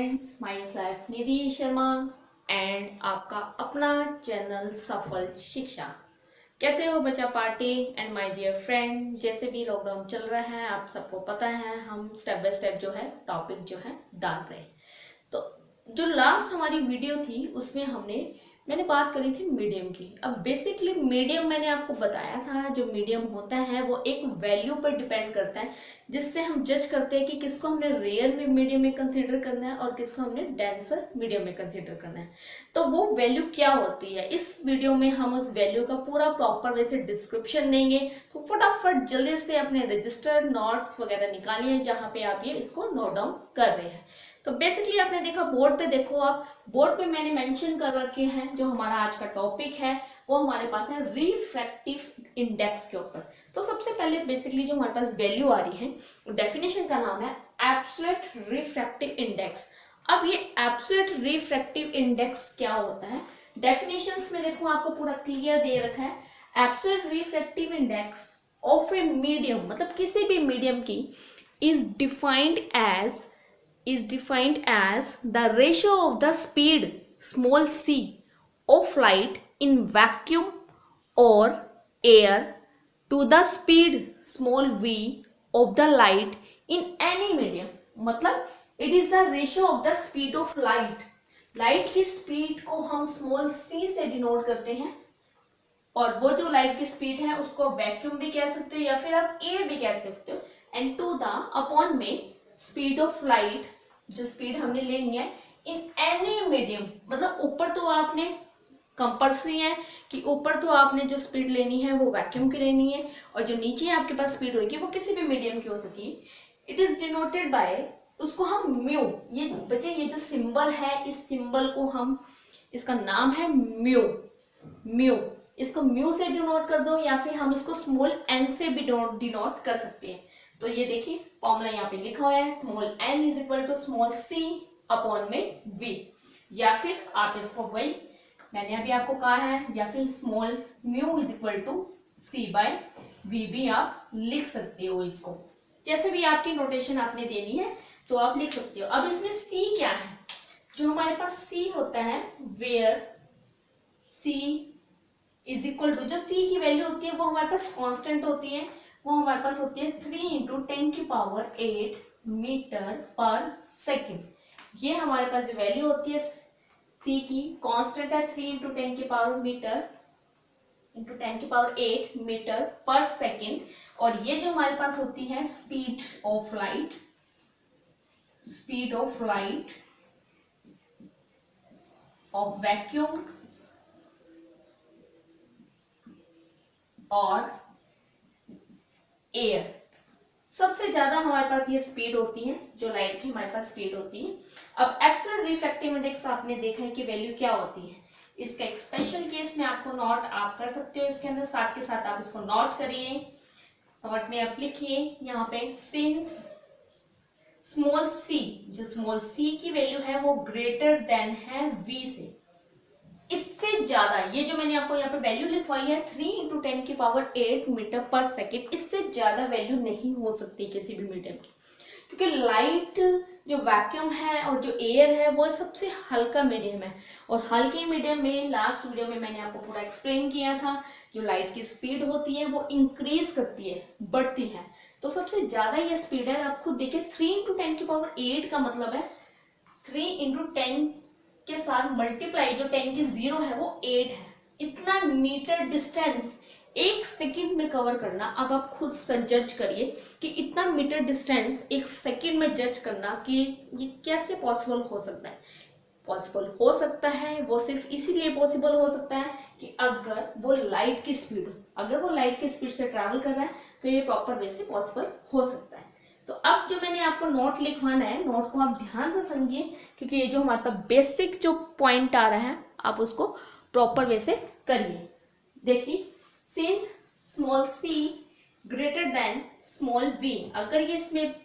Friends, myself Nidhi Sharma and आपका अपना channel Safal Shiksha. कैसे हो बच्चा party and my dear friend. जैसे भी लॉकडाउन चल रहा है आप सबको पता है, हम स्टेप बाय स्टेप जो है टॉपिक जो है डाल रहे हैं। तो जो लास्ट हमारी वीडियो थी उसमें मैंने बात करी थी मीडियम की। अब बेसिकली मीडियम मैंने आपको बताया था, जो मीडियम होता है वो एक वैल्यू पर डिपेंड करता है, जिससे हम जज करते हैं कि किसको हमने रेयर में मीडियम में कंसीडर करना है और किसको हमने डेंसर मीडियम में कंसीडर करना है। तो वो वैल्यू क्या होती है, इस वीडियो में हम उस वैल्यू का पूरा प्रॉपर वैसे डिस्क्रिप्शन देंगे। तो फटाफट जल्दी से अपने रजिस्टर नोट्स वगैरह निकालिए जहां पे आप ये इसको नोट डाउन कर रहे हैं। तो बेसिकली आपने देखा, बोर्ड पे देखो, आप बोर्ड पे मैंने मेंशन कर रखे हैं जो हमारा आज का टॉपिक है वो हमारे पास है रिफ्रैक्टिव इंडेक्स के ऊपर। तो सबसे पहले बेसिकली जो हमारे पास वैल्यू आ रही है डेफिनेशन का नाम है एब्सोल्यूट रिफ्रैक्टिव इंडेक्स। अब ये एब्सोल्यूट रिफ्रैक्टिव इंडेक्स क्या होता है, डेफिनेशंस में देखो आपको पूरा क्लियर दे रखा है। Absolute refractive index of a medium, मतलब किसी भी मीडियम की, is defined as the ratio of the speed small c of light in vacuum or air to the speed small v of the light in any medium। मतलब it is the ratio of the speed of light। Light की speed को हम small c से denote करते हैं, और वो जो लाइट की स्पीड है उसको वैक्यूम भी कह सकते हो या फिर आप एयर भी कह सकते हो। एंड टू द अपॉन में स्पीड ऑफ लाइट, जो स्पीड हमने लेनी है इन एनी मीडियम, मतलब ऊपर तो आपने कंपल्सरी है कि ऊपर तो आपने जो स्पीड लेनी है वो वैक्यूम की लेनी है, और जो नीचे आपके पास स्पीड होगी वो किसी भी मीडियम की हो सकेगी। इट इज डिनोटेड बाय, उसको हम म्यू, ये बच्चे ये जो सिंबल है इस सिंबल को हम, इसका नाम है म्यू। म्यू, इसको म्यू से डिनोट कर दो या फिर हम इसको स्मॉल एन से भी डिनोट कर सकते हैं। तो ये देखिए फॉर्मूला यहाँ पे लिखा हुआ है, small n is equal to small c upon में वी, या फिर आप इसको वही मैंने अभी आपको कहा है, या फिर small mu is equal to c by v भी आप लिख सकते हो। इसको जैसे भी आपकी नोटेशन आपने देनी है तो आप लिख सकते हो। अब इसमें सी क्या है, जो हमारे पास सी होता है, where C is equal to, जो सी की वैल्यू होती है वो हमारे पास कांस्टेंट होती है, वो हमारे पास होती है 3 इंटू 10⁸ मीटर पर सेकेंड। ये हमारे पास जो वैल्यू होती है सी की, कांस्टेंट है 3 इंटू 10⁸ मीटर पर सेकेंड। और ये जो हमारे पास होती है speed of light of vacuum और एयर, सबसे ज्यादा हमारे पास ये स्पीड होती है, जो लाइट की हमारे पास स्पीड होती है। अब एब्सोल्यूट रिफ्रैक्टिव इंडेक्स आपने देखा है कि वैल्यू क्या होती है, इसका एक स्पेशल केस में आपको नोट आप कर सकते हो इसके अंदर, साथ के साथ आप इसको नोट करिए, नोट में आप लिखिए यहाँ पे, सिंस स्मॉल सी, जो स्मॉल सी की वैल्यू है वो ग्रेटर देन है वी से, इससे ज्यादा, ये जो मैंने आपको यहाँ पे वैल्यू लिखवाई है 3 इंटू 10⁸ मीटर पर सेकेंड, इससे ज्यादा वैल्यू नहीं हो सकती किसी भी मीडियम की, क्योंकि लाइट जो वैक्यूम है और जो एयर है वो सबसे हल्का मीडियम है। और हल्के मीडियम में लास्ट वीडियो में मैंने आपको पूरा एक्सप्लेन किया था, जो लाइट की स्पीड होती है वो इंक्रीज करती है, बढ़ती है। तो सबसे ज्यादा ये स्पीड है, आप खुद देखिए 3 इंटू 10⁸ का मतलब है 3 इंटू 10 के साथ मल्टीप्लाई, जो 10 की 0 है वो 8 है। इतना मीटर डिस्टेंस एक सेकंड में कवर करना, अब आप खुद जज करिए कि इतना मीटर डिस्टेंस एक सेकंड में जज करना कि ये कैसे पॉसिबल हो सकता है। पॉसिबल हो सकता है, वो सिर्फ इसीलिए पॉसिबल हो सकता है कि अगर वो लाइट की स्पीड हो, अगर वो लाइट की स्पीड से ट्रैवल कर रहा है तो ये प्रॉपर वे से पॉसिबल हो सकता है। तो अब जो मैंने आपको नोट लिखवाना है, नोट को आप ध्यान से समझिए, क्योंकि ये जो हमारे पास बेसिक जो पॉइंट आ रहा है आप उसको प्रॉपर वे से करिए। देखिए, since small c greater than small v, अगर ये इसमें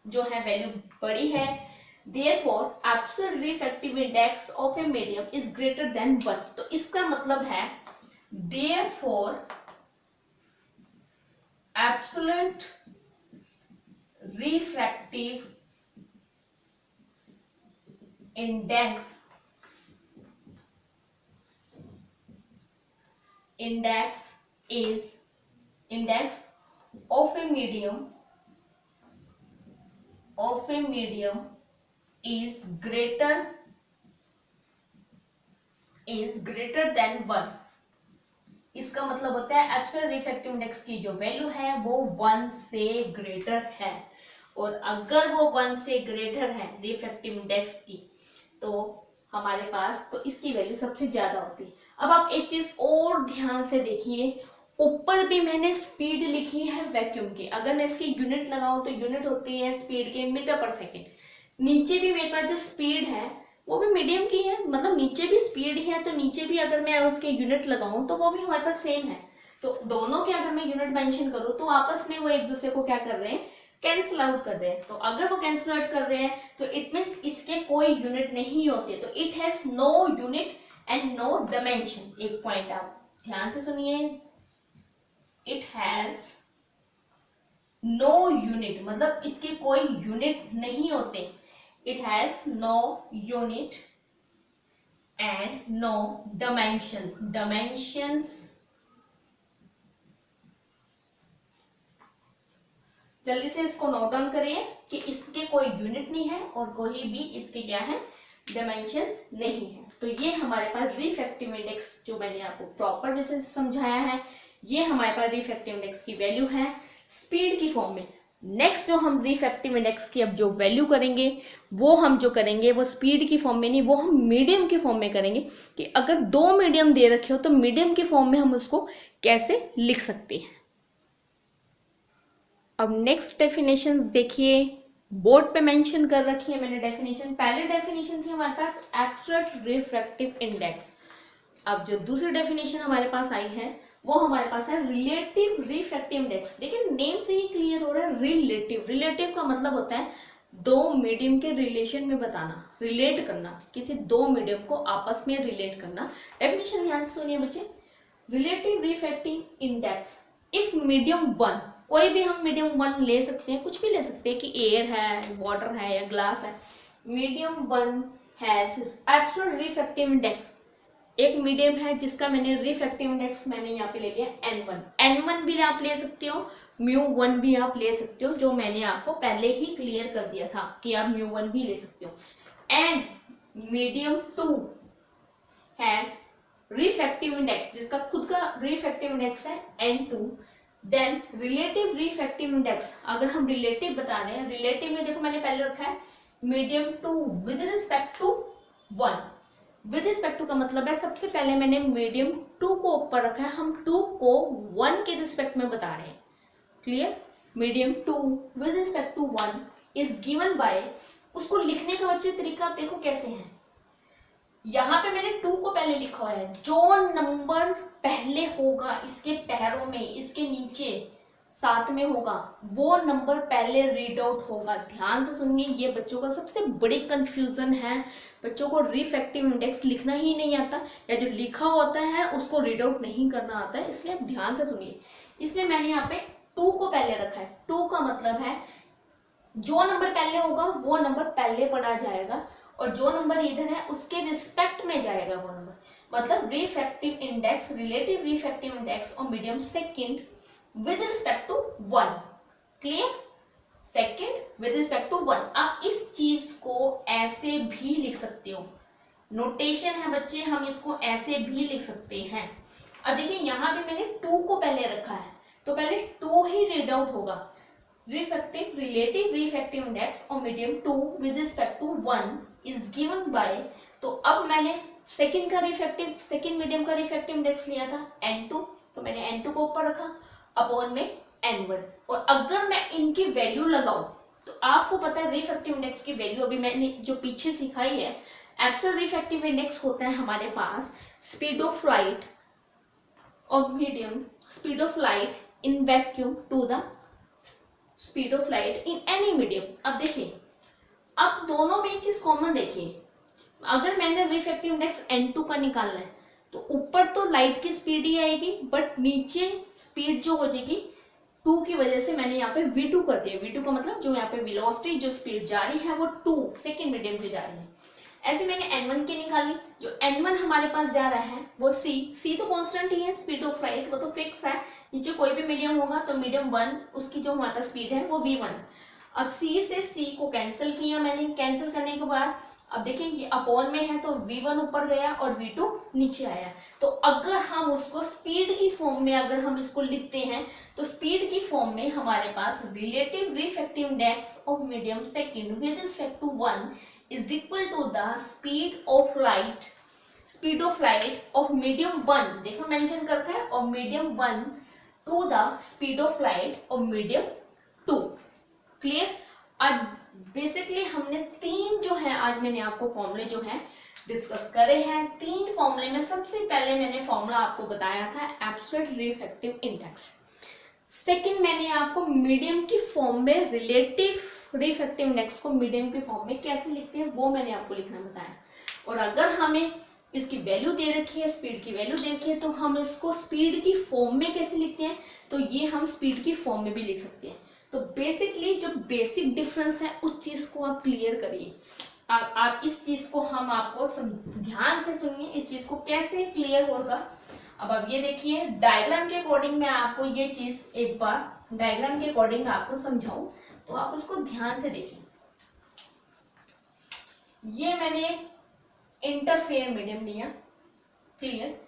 जो है वैल्यू बड़ी है, therefore absolute refractive index of a medium is greater than 1। तो इसका मतलब है therefore absolute refractive index is index of a medium is greater than 1। इसका मतलब होता है एब्सोल्यूट रिफ्रैक्टिव इंडेक्स की जो वैल्यू है वो 1 से ग्रेटर है, और अगर वो 1 से ग्रेटर है रिफ्रैक्टिव इंडेक्स की तो हमारे पास तो इसकी वैल्यू सबसे ज्यादा होती है। अब आप एक चीज और ध्यान से देखिए, ऊपर भी मैंने स्पीड लिखी है वैक्यूम की, अगर मैं इसकी यूनिट लगाऊं तो यूनिट होती है स्पीड के मीटर पर सेकेंड। नीचे भी मेरे पास जो स्पीड है वो भी मीडियम की है, मतलब नीचे भी स्पीड है तो नीचे भी अगर मैं उसके यूनिट लगाऊं तो वो भी हमारे पास सेम है। तो दोनों के अगर मैं यूनिट मेंशन करूं तो आपस में वो एक दूसरे को क्या कर रहे हैं, कैंसिल आउट कर रहे हैं। तो अगर वो कैंसिल आउट कर रहे हैं तो इट मीन्स इसके कोई यूनिट नहीं होते, तो it has no unit and no dimension. एक पॉइंट आप ध्यान से सुनिए, इट हैज नो यूनिट मतलब इसके कोई यूनिट नहीं होते। It has no unit and no dimensions। जल्दी से इसको नोट डाउन करिए कि इसके कोई यूनिट नहीं है और कोई भी इसके क्या है, डायमेंशंस नहीं है। तो ये हमारे पास रिफ्रैक्टिव इंडेक्स जो मैंने आपको प्रॉपर वे से समझाया है, ये हमारे पास रिफ्रैक्टिव इंडेक्स की वैल्यू है स्पीड की फॉर्म में। नेक्स्ट जो हम रिफ्रैक्टिव इंडेक्स की अब जो वैल्यू करेंगे वो हम जो करेंगे वो स्पीड की फॉर्म में नहीं, वो हम मीडियम की फॉर्म में करेंगे कि अगर दो मीडियम दे रखे हो तो मीडियम की फॉर्म में हम उसको कैसे लिख सकते हैं। अब नेक्स्ट डेफिनेशंस देखिए, बोर्ड पे मेंशन कर रखी है मैंने डेफिनेशन। पहले डेफिनेशन थी हमारे पास एब्सोल्यूट रिफ्रैक्टिव इंडेक्स। अब जो दूसरी डेफिनेशन हमारे पास आई है वो हमारे पास है रिलेटिव रिफ्रैक्टिव इंडेक्स। देखिए नेम से ही क्लियर हो रहा है, रिलेटिव का मतलब होता है दो मीडियम के रिलेशन में बताना, रिलेट करना, किसी दो मीडियम को आपस में रिलेट करना। डेफिनेशन ध्यान से सुनिए बच्चे, relative refractive index if medium 1, कोई भी हम मीडियम 1 ले सकते हैं, कुछ भी ले सकते हैं कि एयर है, वाटर है या ग्लास है। Medium 1 has absolute refractive index, एक मीडियम है जिसका मैंने रिफ्रैक्टिव इंडेक्स मैंने यहाँ पे ले लिया n1 भी आप ले सकते हो, μ1 भी आप ले सकते हो, जो मैंने आपको पहले ही क्लियर कर दिया था कि आप μ1 भी ले सकते हो। And medium 2 has refractive index जिसका खुद का रिफ्रैक्टिव इंडेक्स है n2। Then relative refractive index, अगर हम रिलेटिव बता रहे हैं, रिलेटिव में देखो मैंने पहले रखा है medium 2 with respect to 1। With respect to का मतलब है सबसे पहले मैंने मीडियम 2 को ऊपर रखा है, हम 2 को 1 के रिस्पेक्ट में बता रहे हैं। Clear, medium 2 with respect to 1 is given by, उसको लिखने का बच्चे तरीका आप देखो कैसे है। यहाँ पे मैंने 2 को पहले लिखा हुआ है, जो नंबर पहले होगा इसके पैरों में, इसके नीचे साथ में होगा, वो नंबर पहले रीड आउट होगा। ध्यान से सुनिए, ये बच्चों का सबसे बड़ी कंफ्यूजन है, बच्चों को रिफ्रैक्टिव इंडेक्स लिखना ही नहीं आता या जो लिखा होता है उसको रीड आउट नहीं करना आता है, इसलिए आप ध्यान से सुनिए। इसमें मैंने यहाँ पे 2 को पहले रखा है, 2 का मतलब है जो नंबर पहले होगा वो नंबर पहले पढ़ा जाएगा और जो नंबर इधर है उसके रिस्पेक्ट में जाएगा वो नंबर, मतलब refractive index, relative refractive index और medium second with respect to 1। Clear, second with respect to 1। आप इस चीज को ऐसे भी लिख सकते हो, नोटेशन है बच्चे, हम इसको ऐसे भी लिख सकते हैं। अब देखिए यहाँ पे मैंने 2 को पहले रखा है तो पहले 2 ही रीड आउट होगा, रिफ्रैक्टिव रिलेटिव रिफ्रैक्टिव इंडेक्स और medium 2 with respect to 1 is given by. तो अब मैंने सेकंड का रिफ्रैक्टिव, सेकंड मीडियम का रिफ्रैक्टिव इंडेक्स लिया था n2, तो मैंने n2 को ऊपर रखा अपॉन में n1। और अगर मैं इनकी वैल्यू लगाऊं तो आपको पता है रिफ्रैक्टिव इंडेक्स की वैल्यू अभी मैंने जो पीछे सिखाई है, एब्सोल्यूट रिफ्रैक्टिव इंडेक्स होता है हमारे पास speed of light of medium, speed of light in vacuum to the speed of light in any medium. अब देखिए, अब दोनों में एक चीज कॉमन देखिए, अगर मैंने रिफ्रैक्टिव इंडेक्स n2 का निकालना है तो ऊपर तो लाइट की स्पीड ही आएगी बट नीचे स्पीड जो हो जाएगी 2 की वजह से मैंने यहाँ पे v2 कर दिया। v2 का मतलब जो यहाँ पे वेलोसिटी जो स्पीड जा रही है वो 2 सेकेंड मीडियम की जा रही है। ऐसे मैंने n1 की निकाली, जो n1 हमारे पास जा रहा है वो c तो कांस्टेंट ही है, स्पीड ऑफ लाइट वो तो फिक्स है, नीचे कोई भी मीडियम होगा तो मीडियम 1 उसकी जो हमारे पास स्पीड है वो v1। अब c से c को कैंसिल किया मैंने, कैंसिल करने के बाद अब देखिए ये अपॉन में है तो v1 ऊपर गया और v2 नीचे आया। तो अगर हम उसको स्पीड की फॉर्म में अगर हम इसको लिखते हैं तो स्पीड की फॉर्म में हमारे पास relative refractive index of medium second with respect to 1 is equal to the speed of light of medium 1, देखो मेंशन करके है, और medium 1 to the speed of light of medium 2। Clear. आज बेसिकली हमने तीन जो है, आज मैंने आपको फॉर्मूले जो है डिस्कस करे हैं। तीन फॉर्मूले में सबसे पहले मैंने फॉर्मूला आपको बताया था एब्सोल्यूट रिफ्रैक्टिव इंडेक्स। सेकंड मैंने आपको मीडियम की फॉर्म में रिलेटिव रिफ्रैक्टिव इंडेक्स को मीडियम की फॉर्म में कैसे लिखते हैं वो मैंने आपको लिखना बताया। और अगर हमें इसकी वैल्यू दे रखी है, स्पीड की वैल्यू दे रखी है, तो हम इसको स्पीड की फॉर्म में कैसे लिखते हैं, तो ये हम स्पीड की फॉर्म में भी लिख सकते हैं। तो बेसिकली जो बेसिक डिफरेंस है उस चीज को आप क्लियर करिए। आप इस चीज को हम आपको ध्यान से सुनिए, इस चीज को कैसे क्लियर होगा। अब आप ये देखिए डायग्राम के अकॉर्डिंग मैं आपको ये चीज एक बार डायग्राम के अकॉर्डिंग आपको समझाऊं तो आप उसको ध्यान से देखिए। ये मैंने इंटरफेयर मीडियम लिया, क्लियर।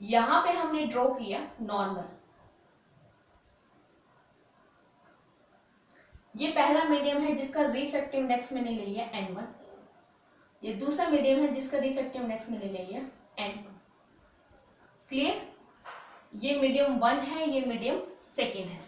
यहां पे हमने ड्रॉ किया नॉर्मल, ये पहला मीडियम है जिसका रिफ्रैक्टिव इंडेक्स मैंने ले लिया n1, ये दूसरा मीडियम है जिसका रिफ्रैक्टिव इंडेक्स मैंने ले लिया n2। क्लियर। ये मीडियम 1 है, ये मीडियम सेकंड है,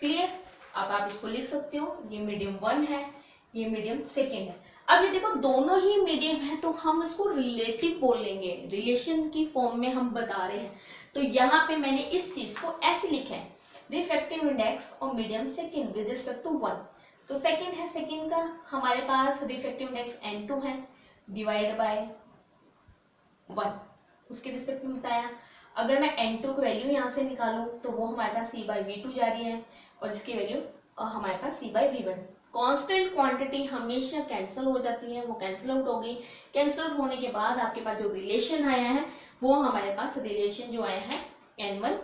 क्लियर। अब आप इसको लिख सकते हो, ये मीडियम 1 है, ये मीडियम सेकंड है। अब ये देखो दोनों ही मीडियम है तो हम इसको रिलेटिव बोल लेंगे, रिलेशन की फॉर्म में हम बता रहे हैं। तो यहाँ पे मैंने इस चीज को ऐसे लिखा है, refractive index of medium second with respect to 1। तो सेकंड है, सेकंड का हमारे पास रिफ्रैक्टिव इंडेक्स n2 है डिवाइड बाय 1, उसके रिस्पेक्ट में बताया। अगर मैं n2 की वैल्यू यहाँ से निकालूं तो वो हमारे पास c/v2 जा रही है और इसकी वैल्यू हमारे पास c/v1। कांस्टेंट क्वांटिटी हमेशा कैंसिल हो जाती है, वो कैंसिल आउट हो गई। कैंसिल आउट होने के बाद आपके पास जो रिलेशन आया है वो हमारे पास रिलेशन जो आया है n1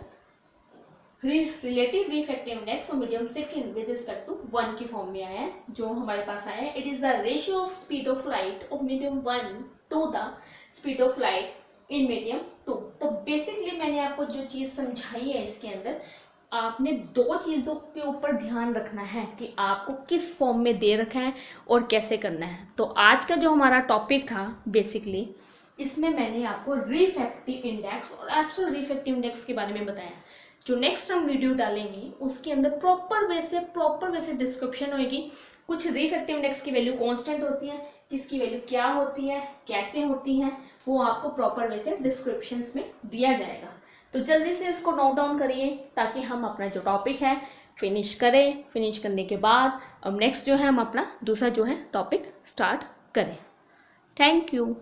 relative refractive index of medium second with respect to 1 की फॉर्म में आया है, जो हमारे पास आया है। It is the ratio of speed of light of medium 1 to the speed of light in medium 2। तो बेसिकली मैंने आपको जो चीज समझाई है इसके अंदर, आपने दो चीजों के ऊपर ध्यान रखना है कि आपको किस फॉर्म में दे रखा है और कैसे करना है। तो आज का जो हमारा टॉपिक था बेसिकली इसमें मैंने आपको रिफ्रैक्टिव इंडेक्स और एब्सोल्यूट रिफ्रैक्टिव इंडेक्स के बारे में बताया। जो नेक्स्ट हम वीडियो डालेंगे उसके अंदर प्रॉपर वे से डिस्क्रिप्शन होगी। कुछ रिफ्रैक्टिव इंडेक्स की वैल्यू कांस्टेंट होती है, किसकी वैल्यू क्या होती है, कैसे होती है, वो आपको प्रॉपर वे से डिस्क्रिप्शंस में दिया जाएगा। तो जल्दी से इसको नोट डाउन करिए ताकि हम अपना जो टॉपिक है फिनिश करें। फिनिश करने के बाद अब नेक्स्ट जो है हम अपना दूसरा जो है टॉपिक स्टार्ट करें। Thank you.